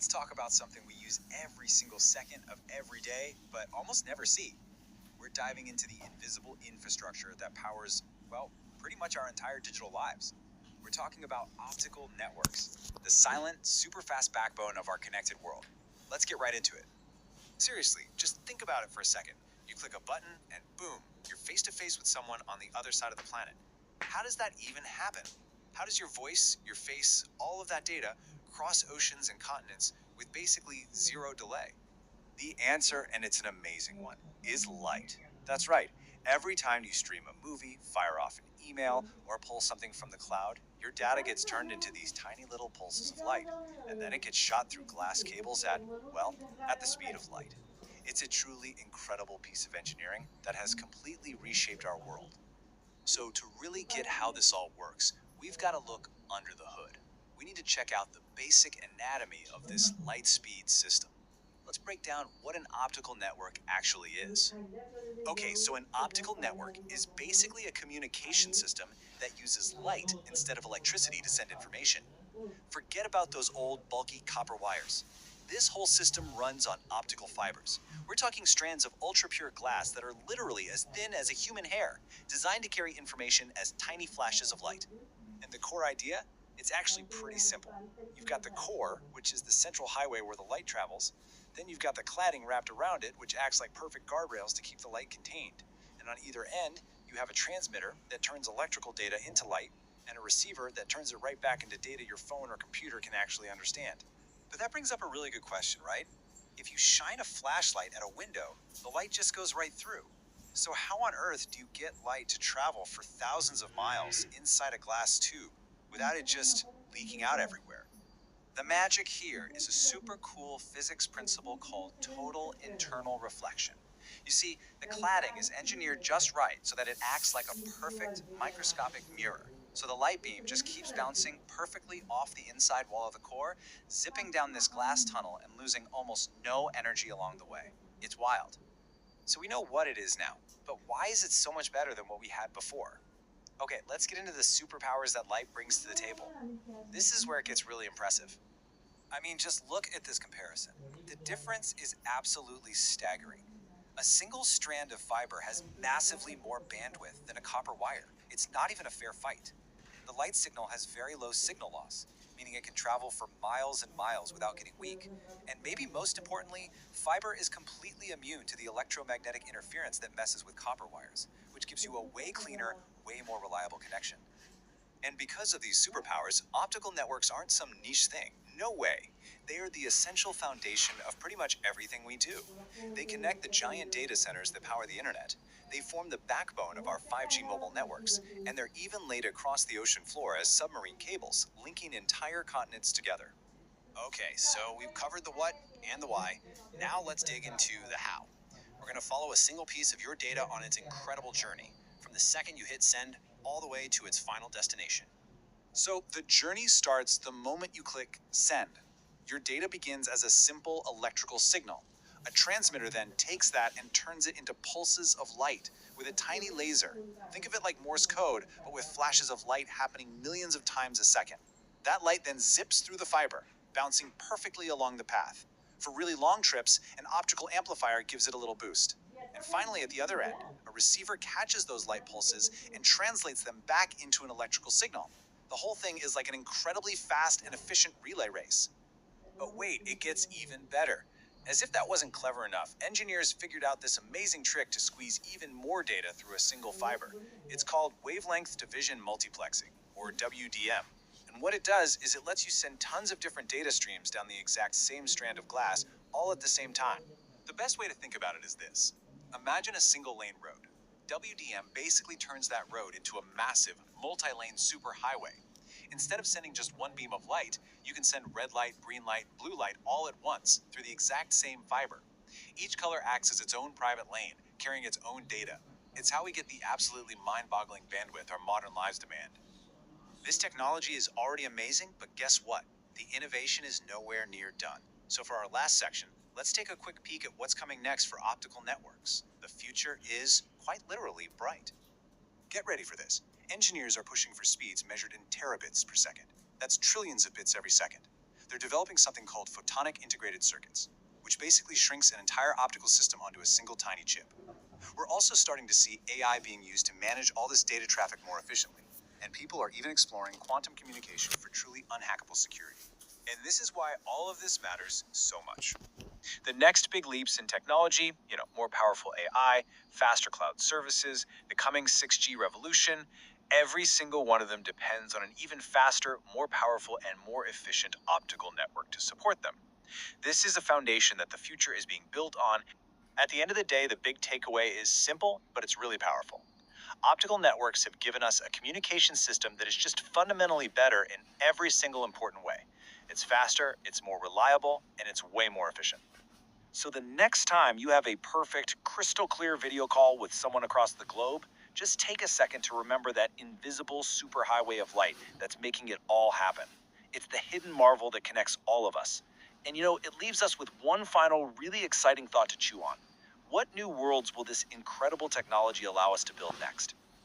let's talk about something we use every single second of every day, but almost never see. We're diving into the invisible infrastructure that powers, well, pretty much our entire digital lives. We're talking about optical networks, the silent, super fast backbone of our connected world. Let's get right into it. Seriously, just think about it for a second. You click a button and boom, you're face to face with someone on the other side of the planet. How does that even happen? How does your voice, your face, all of that data cross oceans and continents with basically zero delay? The answer, and it's an amazing one, is light. That's right. Every time you stream a movie, fire off an email, or pull something from the cloud, your data gets turned into these tiny little pulses of light, and then it gets shot through glass cables at, well, at the speed of light. It's a truly incredible piece of engineering that has completely reshaped our world. So, to really get how this all works, we've got to look under the hood. We need to check out the basic anatomy of this light speed system. Let's break down what an optical network actually is. Okay, so an optical network is basically a communication system that uses light instead of electricity to send information. Forget about those old bulky copper wires. This whole system runs on optical fibers. We're talking strands of ultra pure glass that are literally as thin as a human hair, designed to carry information as tiny flashes of light. And the core idea? It's actually pretty simple. You've got the core, which is the central highway where the light travels. Then you've got the cladding wrapped around it, which acts like perfect guardrails to keep the light contained. And on either end, you have a transmitter that turns electrical data into light, and a receiver that turns it right back into data your phone or computer can actually understand. But that brings up a really good question, right? If you shine a flashlight at a window, the light just goes right through. So how on earth do you get light to travel for thousands of miles inside a glass tube without it just leaking out everywhere? The magic here is a super cool physics principle called total internal reflection. You see, the cladding is engineered just right so that it acts like a perfect microscopic mirror. So the light beam just keeps bouncing perfectly off the inside wall of the core, zipping down this glass tunnel and losing almost no energy along the way. It's wild. So we know what it is now, but why is it so much better than what we had before? Okay, let's get into the superpowers that light brings to the table. This is where it gets really impressive. I mean, just look at this comparison. The difference is absolutely staggering. A single strand of fiber has massively more bandwidth than a copper wire. It's not even a fair fight. The light signal has very low signal loss, meaning it can travel for miles and miles without getting weak. And maybe most importantly, fiber is completely immune to the electromagnetic interference that messes with copper wires, which gives you a way cleaner, way more reliable connection. And because of these superpowers, optical networks aren't some niche thing. No way. They are the essential foundation of pretty much everything we do. They connect the giant data centers that power the internet. They form the backbone of our 5G mobile networks, and they're even laid across the ocean floor as submarine cables, linking entire continents together. Okay, so we've covered the what and the why. Now let's dig into the how. We're going to follow a single piece of your data on its incredible journey, from the second you hit send all the way to its final destination. So the journey starts the moment you click send. Your data begins as a simple electrical signal. A transmitter then takes that and turns it into pulses of light with a tiny laser. Think of it like Morse code, but with flashes of light happening millions of times a second. That light then zips through the fiber, bouncing perfectly along the path. For really long trips, an optical amplifier gives it a little boost. And finally, at the other end, a receiver catches those light pulses and translates them back into an electrical signal. The whole thing is like an incredibly fast and efficient relay race. But wait, it gets even better. As if that wasn't clever enough, engineers figured out this amazing trick to squeeze even more data through a single fiber. It's called wavelength division multiplexing, or WDM. And what it does is it lets you send tons of different data streams down the exact same strand of glass, all at the same time. The best way to think about it is this. Imagine a single lane road. WDM basically turns that road into a massive, multi-lane superhighway. Instead of sending just one beam of light, you can send red light, green light, blue light all at once through the exact same fiber. Each color acts as its own private lane, carrying its own data. It's how we get the absolutely mind-boggling bandwidth our modern lives demand. This technology is already amazing, but guess what? The innovation is nowhere near done. So for our last section, let's take a quick peek at what's coming next for optical networks. The future is, quite literally, bright. Get ready for this. Engineers are pushing for speeds measured in terabits per second. That's trillions of bits every second. They're developing something called photonic integrated circuits, which basically shrinks an entire optical system onto a single tiny chip. We're also starting to see AI being used to manage all this data traffic more efficiently, and people are even exploring quantum communication for truly unhackable security. And this is why all of this matters so much. The next big leaps in technology, more powerful AI, faster cloud services, the coming 6G revolution, every single one of them depends on an even faster, more powerful, and more efficient optical network to support them. This is a foundation that the future is being built on. At the end of the day, the big takeaway is simple, but it's really powerful. Optical networks have given us a communication system that is just fundamentally better in every single important way. It's faster, it's more reliable, and it's way more efficient. So the next time you have a perfect, crystal clear video call with someone across the globe, just take a second to remember that invisible superhighway of light that's making it all happen. It's the hidden marvel that connects all of us. And it leaves us with one final, really exciting thought to chew on. What new worlds will this incredible technology allow us to build next?